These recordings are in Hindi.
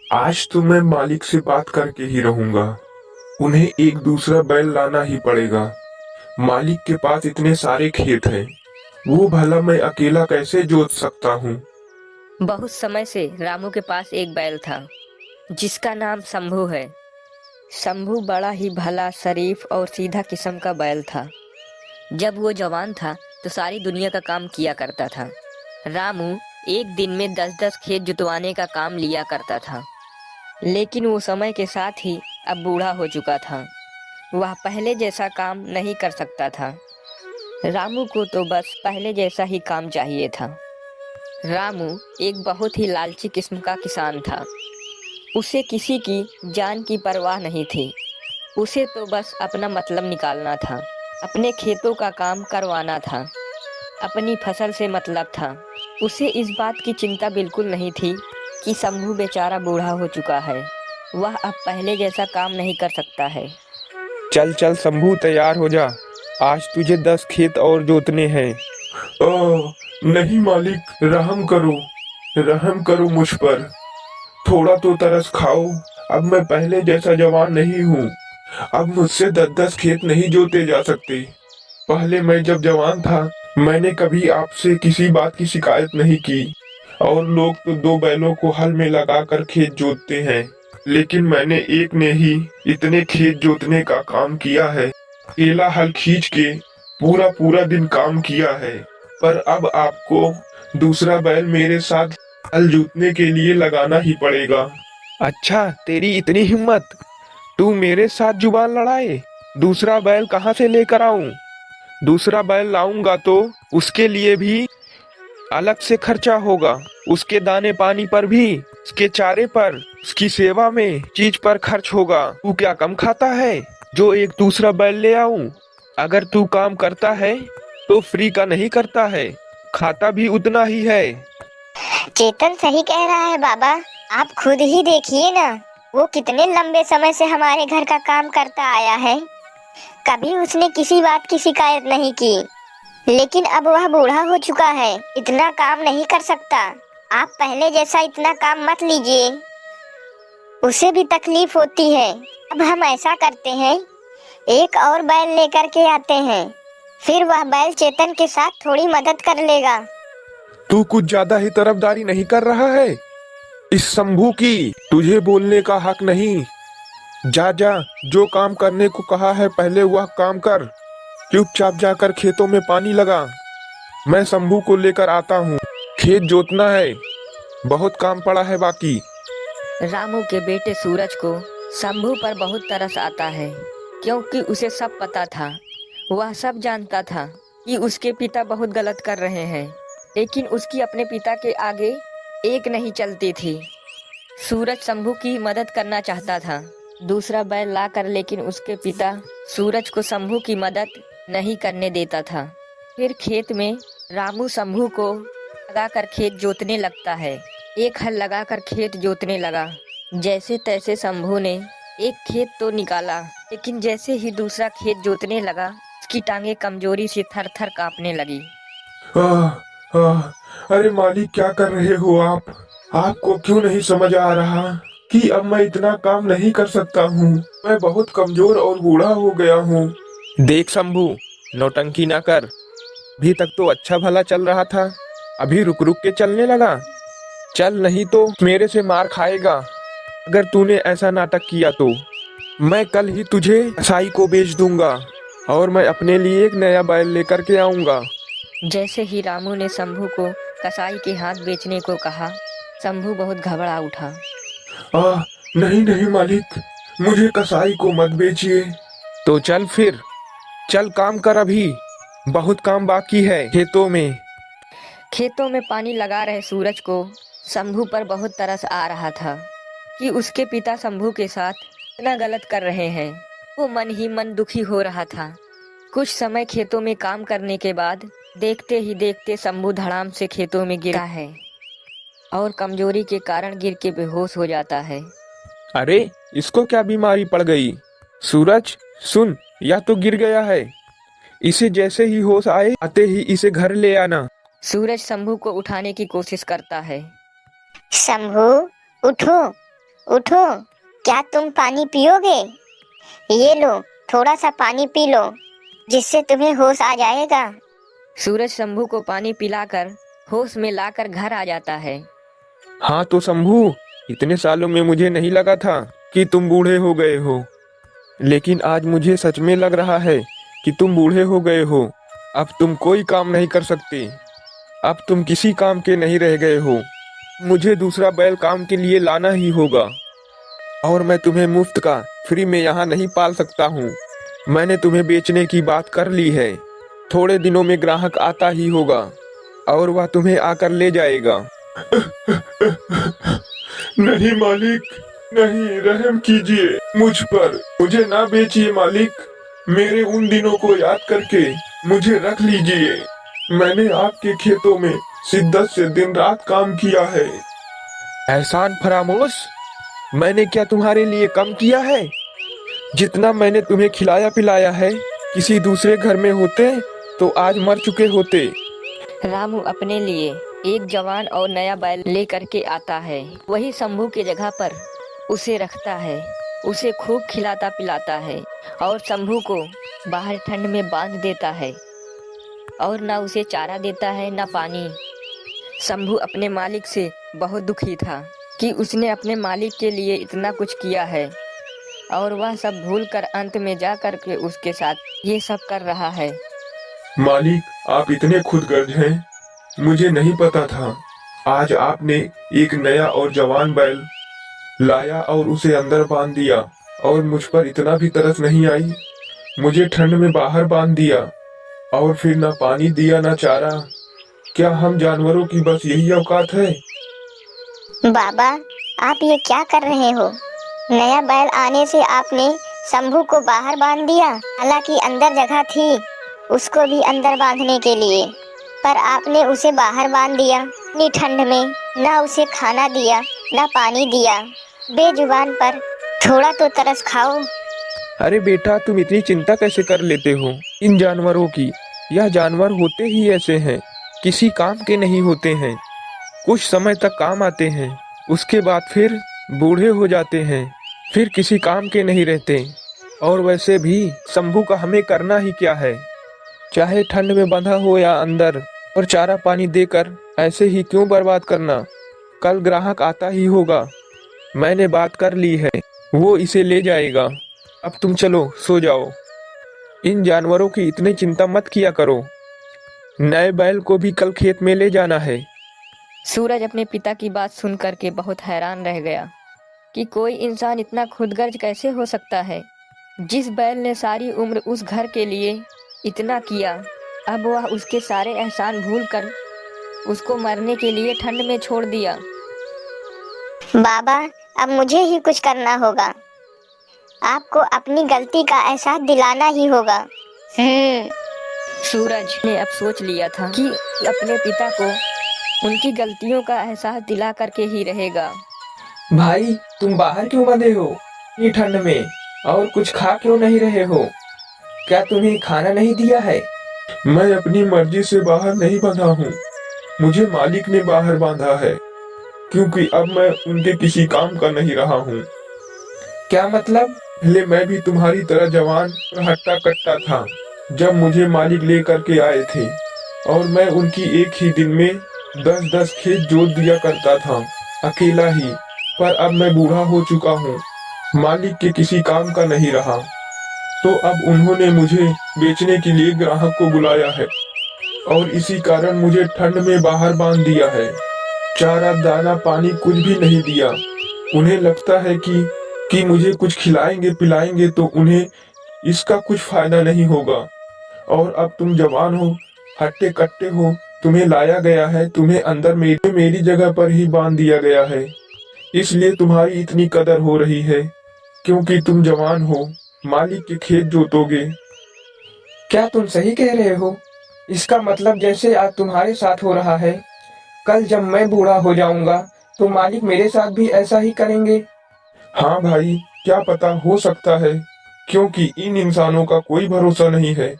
आज तो मैं मालिक से बात करके ही रहूंगा। उन्हें एक दूसरा बैल लाना ही पड़ेगा। मालिक के पास इतने सारे खेत हैं, वो भला मैं अकेला कैसे जोत सकता हूँ। बहुत समय से रामू के पास एक बैल था जिसका नाम शंभू है। शंभू बड़ा ही भला, शरीफ और सीधा किस्म का बैल था। जब वो जवान था तो सारी दुनिया का काम किया करता था। रामू एक दिन में 10-10 खेत जुतवाने का काम लिया करता था। लेकिन वो समय के साथ ही अब बूढ़ा हो चुका था। वह पहले जैसा काम नहीं कर सकता था। रामू को तो बस पहले जैसा ही काम चाहिए था। रामू एक बहुत ही लालची किस्म का किसान था। उसे किसी की जान की परवाह नहीं थी। उसे तो बस अपना मतलब निकालना था, अपने खेतों का काम करवाना था, अपनी फसल से मतलब था। उसे इस बात की चिंता बिल्कुल नहीं थी कि शंभू बेचारा बूढ़ा हो चुका है, वह अब पहले जैसा काम नहीं कर सकता है। चल चल शंभू, तैयार हो जा। आज तुझे 10 खेत और जोतने हैं। नहीं मालिक, रहम करो मुझ पर। थोड़ा तो तरस खाओ। अब मैं पहले जैसा जवान नहीं हूँ। अब मुझसे 10-10 खेत नहीं जोते जा सकते। पहले मैं जब जवान था, मैंने कभी आपसे किसी बात की शिकायत नहीं की। और लोग तो दो बैलों को हल में लगाकर खेत जोतते हैं, लेकिन मैंने एक ने ही इतने खेत जोतने का काम किया है। अकेला हल खींच के पूरा पूरा दिन काम किया है। पर अब आपको दूसरा बैल मेरे साथ हल जोतने के लिए लगाना ही पड़ेगा। अच्छा, तेरी इतनी हिम्मत, तू मेरे साथ जुबान लड़ाए। दूसरा बैल कहाँ से लेकर आऊं? दूसरा बैल लाऊंगा तो उसके लिए भी अलग से खर्चा होगा। उसके दाने पानी पर भी, उसके चारे पर, उसकी सेवा में चीज पर खर्च होगा। तू क्या कम खाता है जो एक दूसरा बैल ले आऊं? अगर तू काम करता है तो फ्री का नहीं करता है, खाता भी उतना ही है। चेतन सही कह रहा है बाबा। आप खुद ही देखिए ना, वो कितने लंबे समय से हमारे घर का काम करता आया है। कभी उसने किसी बात की शिकायत नहीं की। लेकिन अब वह बूढ़ा हो चुका है, इतना काम नहीं कर सकता। आप पहले जैसा इतना काम मत लीजिए, उसे भी तकलीफ होती है। अब हम ऐसा करते हैं, एक और बैल लेकर के आते हैं, फिर वह बैल चेतन के साथ थोड़ी मदद कर लेगा। तू कुछ ज्यादा ही तरफदारी नहीं कर रहा है? इस शंभू की तुझे बोलने का हक नहीं। जा जा, जो काम करने को कहा है पहले वह काम कर। चुपचाप जाकर खेतों में पानी लगा। मैं शंभू को लेकर आता हूँ। खेत जोतना है, बहुत काम पड़ा है बाकी। रामू के बेटे सूरज को शंभू पर बहुत तरस आता है, क्योंकि उसे सब पता था। वह सब जानता था कि उसके पिता बहुत गलत कर रहे हैं, लेकिन उसकी अपने पिता के आगे एक नहीं चलती थी। सूरज शंभू की मदद करना चाहता था दूसरा बैल लाकर, लेकिन उसके पिता सूरज को शंभू की मदद नहीं करने देता था। फिर खेत में रामू शंभू को लगाकर खेत जोतने लगता है। एक हल लगाकर खेत जोतने लगा। जैसे तैसे शंभू ने एक खेत तो निकाला, लेकिन जैसे ही दूसरा खेत जोतने लगा, उसकी टांगे कमजोरी से थर थर कांपने लगी। आह, आह, अरे मालिक, क्या कर रहे हो आप? आपको क्यों नहीं समझ आ रहा कि अब मैं इतना काम नहीं कर सकता हूँ? मैं बहुत कमजोर और बूढ़ा हो गया हूँ। देख शंभू, नौटंकी ना कर। अभी तक तो अच्छा भला चल रहा था, अभी रुक रुक के चलने लगा। चल, नहीं तो मेरे से मार खाएगा। अगर तूने ऐसा नाटक किया तो मैं कल ही तुझे कसाई को बेच दूंगा और मैं अपने लिए एक नया बैल लेकर के आऊंगा। जैसे ही रामू ने शंभू को कसाई के हाथ बेचने को कहा, शंभू बहुत घबरा उठा। आह, नहीं नहीं मालिक, मुझे कसाई को मत बेचिए। तो चल फिर, चल काम कर। अभी बहुत काम बाकी है खेतों में। खेतों में पानी लगा रहे सूरज को शंभू पर बहुत तरस आ रहा था कि उसके पिता शंभू के साथ इतना गलत कर रहे हैं। वो मन ही मन दुखी हो रहा था। कुछ समय खेतों में काम करने के बाद देखते ही देखते शंभू धड़ाम से खेतों में गिरा है और कमजोरी के कारण गिर के बेहोश हो जाता है। अरे, इसको क्या बीमारी पड़ गई? सूरज सुन, या तो गिर गया है। इसे जैसे ही होश आए आते ही इसे घर ले आना। सूरज शंभू को उठाने की कोशिश करता है। शंभू, उठो। उठो, क्या तुम पानी पियोगे? ये लो, थोड़ा सा पानी पी लो, जिससे तुम्हें होश आ जाएगा। सूरज शंभू को पानी पिलाकर होश में लाकर घर आ जाता है। हाँ तो शंभू, इतने सालों में मुझे नहीं लगा था कि तुम बूढ़े हो गए हो, लेकिन आज मुझे सच में लग रहा है कि तुम बूढ़े हो गए हो। अब तुम कोई काम नहीं कर सकते, अब तुम किसी काम के नहीं रह गए हो। मुझे दूसरा बैल काम के लिए लाना ही होगा, और मैं तुम्हें मुफ्त का फ्री में यहाँ नहीं पाल सकता हूँ। मैंने तुम्हें बेचने की बात कर ली है। थोड़े दिनों में ग्राहक आता ही होगा और वह तुम्हें आकर ले जाएगा। नहीं मालिक, नहीं, रहम कीजिए मुझ पर, मुझे ना बेचिए मालिक। मेरे उन दिनों को याद करके मुझे रख लीजिए। मैंने आपके खेतों में शिद्दत से दिन रात काम किया है। एहसान फरामोश, मैंने क्या तुम्हारे लिए कम किया है? जितना मैंने तुम्हें खिलाया पिलाया है, किसी दूसरे घर में होते तो आज मर चुके होते। रामू अपने लिए एक जवान और नया बैल लेकर के आता है। वही शंभू की जगह पर उसे रखता है, उसे खूब खिलाता पिलाता है और शंभू को बाहर ठंड में बांध देता है और ना उसे चारा देता है ना पानी। शंभू अपने मालिक से बहुत दुखी था कि उसने अपने मालिक के लिए इतना कुछ किया है और वह सब भूल कर अंत में जा कर के उसके साथ ये सब कर रहा है। मालिक, आप इतने खुदगर्ज हैं, मुझे नहीं पता था। आज आपने एक नया और जवान बैल लाया और उसे अंदर बांध दिया और मुझ पर इतना भी तरस नहीं आई। मुझे ठंड में बाहर बांध दिया और फिर ना पानी दिया ना चारा। क्या हम जानवरों की बस यही औकात है? बाबा, आप ये क्या कर रहे हो? नया बैल आने से आपने शंभू को बाहर बांध दिया, हालांकि अंदर जगह थी उसको भी अंदर बांधने के लिए, पर आपने उसे बाहर बांध दिया। इतनी ठंड में ना उसे खाना दिया ना पानी दिया। बेजुबान पर थोड़ा तो तरस खाओ। अरे बेटा, तुम इतनी चिंता कैसे कर लेते हो इन जानवरों की? यह जानवर होते ही ऐसे हैं, किसी काम के नहीं होते हैं। कुछ समय तक काम आते हैं, उसके बाद फिर बूढ़े हो जाते हैं, फिर किसी काम के नहीं रहते। और वैसे भी शंभू का हमें करना ही क्या है? चाहे ठंड में बंधा हो या अंदर, और चारा पानी देकर ऐसे ही क्यों बर्बाद करना? कल ग्राहक आता ही होगा, मैंने बात कर ली है, वो इसे ले जाएगा। अब तुम चलो सो जाओ, इन जानवरों की इतनी चिंता मत किया करो। नए बैल को भी कल खेत में ले जाना है। सूरज अपने पिता की बात सुन करके बहुत हैरान रह गया कि कोई इंसान इतना खुदगर्ज कैसे हो सकता है। जिस बैल ने सारी उम्र उस घर के लिए इतना किया, अब वह उसके सारे एहसान भूल कर उसको मरने के लिए ठंड में छोड़ दिया। बाबा, अब मुझे ही कुछ करना होगा। आपको अपनी गलती का एहसास दिलाना ही होगा। सूरज ने अब सोच लिया था कि अपने पिता को उनकी गलतियों का एहसास दिला करके ही रहेगा। भाई, तुम बाहर क्यों बंधे हो इतनी ठंड में, और कुछ खा क्यों नहीं रहे हो? क्या तुम्हें खाना नहीं दिया है? मैं अपनी मर्जी से बाहर नहीं बंधा हूँ, मुझे मालिक ने बाहर बांधा है, क्योंकि अब मैं उनके किसी काम का नहीं रहा हूँ। क्या मतलब? पहले मैं भी तुम्हारी तरह जवान और हट्टा कट्टा था, जब मुझे मालिक ले करके आए थे, और मैं उनकी एक ही दिन में 10-10 खेत जोत दिया करता था, अकेला ही। पर अब मैं बूढ़ा हो चुका हूँ, मालिक के किसी काम का नहीं रहा, तो अब उन्होंने मुझे बेचने के लिए ग्राहक को बुलाया है, और इसी कारण मुझे ठंड में बाहर बांध दिया है। चारा दाना पानी कुछ भी नहीं दिया। उन्हें लगता है कि मुझे कुछ खिलाएंगे पिलाएंगे तो उन्हें इसका कुछ फायदा नहीं होगा। और अब तुम जवान हो, हट्टे कट्टे हो, तुम्हें लाया गया है, तुम्हें अंदर मेरी जगह पर ही बांध दिया गया है, इसलिए तुम्हारी इतनी कदर हो रही है, क्योंकि तुम जवान हो, मालिक के खेत जोतोगे। क्या तुम सही कह रहे हो? इसका मतलब जैसे आज तुम्हारे साथ हो रहा है, कल जब मैं बूढ़ा हो जाऊंगा तो मालिक मेरे साथ भी ऐसा ही करेंगे। हाँ भाई, क्या पता, हो सकता है, क्योंकि इन इंसानों का कोई भरोसा नहीं है।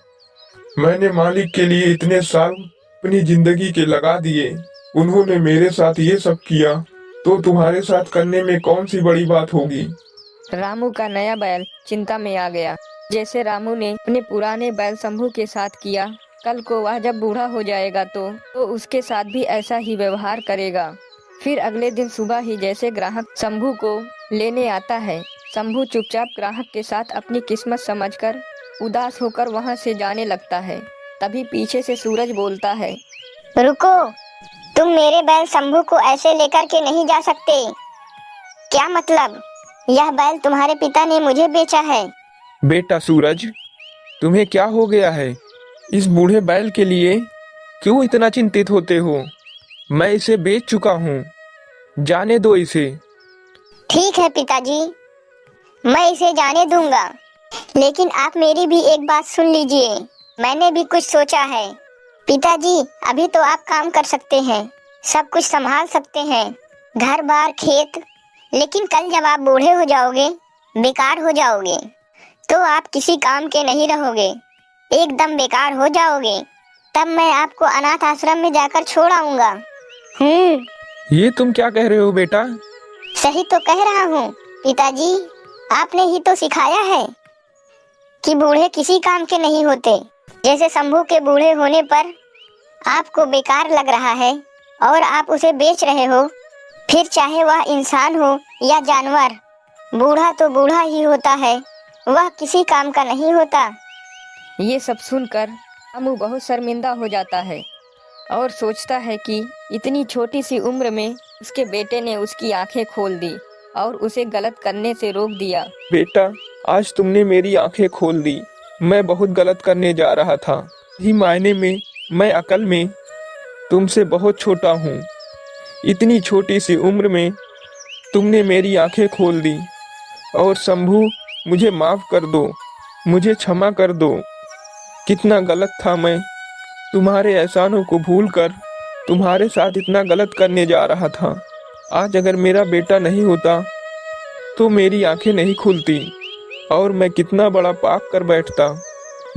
मैंने मालिक के लिए इतने साल अपनी जिंदगी के लगा दिए, उन्होंने मेरे साथ ये सब किया, तो तुम्हारे साथ करने में कौन सी बड़ी बात होगी। रामू का नया बैल चिंता में आ गया। जैसे रामू ने अपने पुराने बैल शंभू के साथ किया, कल को वह जब बूढ़ा हो जाएगा तो उसके साथ भी ऐसा ही व्यवहार करेगा। फिर अगले दिन सुबह ही जैसे ग्राहक शंभू को लेने आता है, शंभू चुपचाप ग्राहक के साथ अपनी किस्मत समझकर उदास होकर वहां से जाने लगता है। तभी पीछे से सूरज बोलता है, रुको, तुम मेरे बैल शंभू को ऐसे लेकर के नहीं जा सकते। क्या मतलब? यह बैल तुम्हारे पिता ने मुझे बेचा है। बेटा सूरज, तुम्हें क्या हो गया है? इस बूढ़े बैल के लिए क्यों इतना चिंतित होते हो? मैं इसे बेच चुका हूँ, जाने दो इसे। ठीक है पिताजी, मैं इसे जाने दूंगा, लेकिन आप मेरी भी एक बात सुन लीजिए। मैंने भी कुछ सोचा है। पिताजी, अभी तो आप काम कर सकते हैं, सब कुछ संभाल सकते हैं, घर बार खेत, लेकिन कल जब आप बूढ़े हो जाओगे, बेकार हो जाओगे, तो आप किसी काम के नहीं रहोगे, एकदम बेकार हो जाओगे। तब मैं आपको अनाथ आश्रम में जाकर छोड़ आऊंगा। ये तुम क्या कह रहे हो बेटा? सही तो कह रहा हूँ पिताजी, आपने ही तो सिखाया है कि बूढ़े किसी काम के नहीं होते। जैसे शंभू के बूढ़े होने पर आपको बेकार लग रहा है और आप उसे बेच रहे हो, फिर चाहे वह इंसान हो या जानवर, बूढ़ा तो बूढ़ा ही होता है, वह किसी काम का नहीं होता। ये सब सुनकर रामू बहुत शर्मिंदा हो जाता है और सोचता है कि इतनी छोटी सी उम्र में उसके बेटे ने उसकी आंखें खोल दी और उसे गलत करने से रोक दिया। बेटा, आज तुमने मेरी आंखें खोल दी। मैं बहुत गलत करने जा रहा था। ही मायने में मैं अकल में तुमसे बहुत छोटा हूँ। इतनी छोटी सी उम्र में तुमने मेरी आंखें खोल दी। और शंभू, मुझे माफ कर दो, मुझे क्षमा कर दो। कितना गलत था मैं। तुम्हारे एहसानों को भूलकर तुम्हारे साथ इतना गलत करने जा रहा था। आज अगर मेरा बेटा नहीं होता तो मेरी आंखें नहीं खुलती और मैं कितना बड़ा पाप कर बैठता।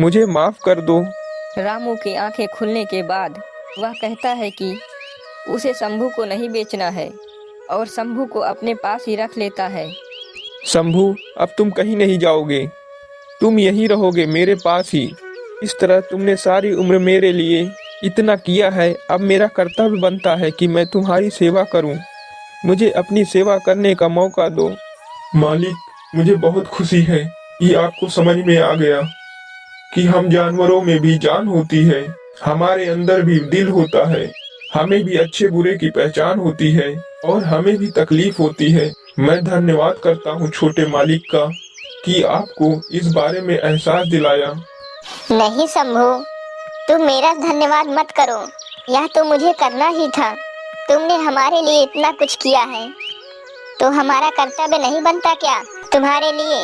मुझे माफ कर दो। रामू की आंखें खुलने के बाद वह कहता है कि उसे शंभू को नहीं बेचना है और शंभू को अपने पास ही रख लेता है। शंभू, अब तुम कहीं नहीं जाओगे, तुम यहीं रहोगे मेरे पास ही। इस तरह तुमने सारी उम्र मेरे लिए इतना किया है, अब मेरा कर्तव्य बनता है कि मैं तुम्हारी सेवा करूं। मुझे अपनी सेवा करने का मौका दो। मालिक, मुझे बहुत खुशी है कि आपको समझ में आ गया कि हम जानवरों में भी जान होती है, हमारे अंदर भी दिल होता है, हमें भी अच्छे बुरे की पहचान होती है और हमें भी तकलीफ होती है। मैं धन्यवाद करता हूँ छोटे मालिक का कि आपको इस बारे में एहसास दिलाया। नहीं शंभू, तुम मेरा धन्यवाद मत करो, यह तो मुझे करना ही था। तुमने हमारे लिए इतना कुछ किया है तो हमारा कर्तव्य नहीं बनता क्या तुम्हारे लिए?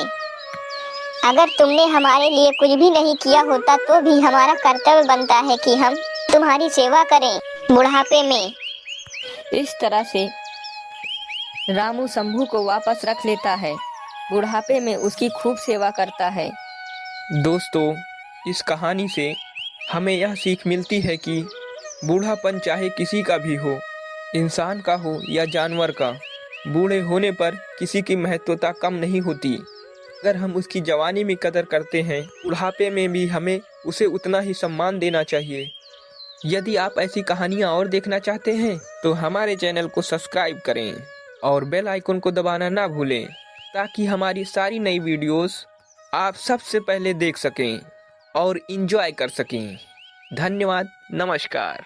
अगर तुमने हमारे लिए कुछ भी नहीं किया होता तो भी हमारा कर्तव्य बनता है कि हम तुम्हारी सेवा करें बुढ़ापे में। इस तरह से रामू शंभू को वापस रख लेता है, बुढ़ापे में उसकी खूब सेवा करता है। दोस्तों, इस कहानी से हमें यह सीख मिलती है कि बूढ़ापन चाहे किसी का भी हो, इंसान का हो या जानवर का, बूढ़े होने पर किसी की महत्वता कम नहीं होती। अगर हम उसकी जवानी में कदर करते हैं, बुढ़ापे में भी हमें उसे उतना ही सम्मान देना चाहिए। यदि आप ऐसी कहानियाँ और देखना चाहते हैं तो हमारे चैनल को सब्सक्राइब करें और बेल आइकन को दबाना ना भूलें, ताकि हमारी सारी नई वीडियोस आप सबसे पहले देख सकें और एंजॉय कर सकें। धन्यवाद, नमस्कार।